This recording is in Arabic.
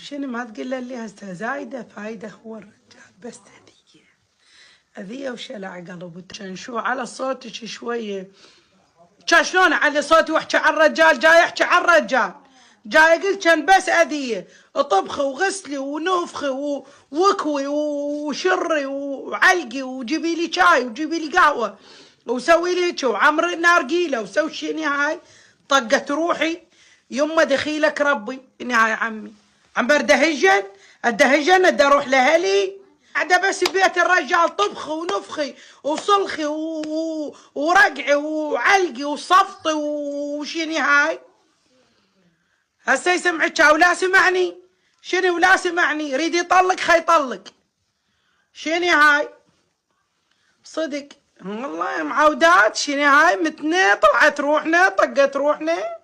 شنو ما تقول له اللي هسه زايده فايده هو الرجال بس اذيه وشلع قلب. كان شو على صوتك شويه، كان شلون على صوتي واحكي عن الرجال؟ جاي احكي عن الرجال، جاي قلت كان بس اذيه، طبخي وغسلي ونوفخي وكوي وشري وعلقي وجيبي لي شاي وجيبي لي قهوه وسوي لي هيك وعمري نارجيله وسوي شنو هاي. طقت روحي يمه دخيلك ربي اني هاي عمي عم بردهجن ادهجن ادي اروح لاهلي قاعده بس ببيت الرجال طبخي ونفخي وصلخي ورقعي وعلقي وصفطي وشني هاي. هسه يسمعك ولا سمعني؟ شنو ولا سمعني؟ يريد يطلق خيطلق. شنو هاي؟ صدق والله معودات. شنو هاي؟ متنا طلعت روحنا طقت روحنا.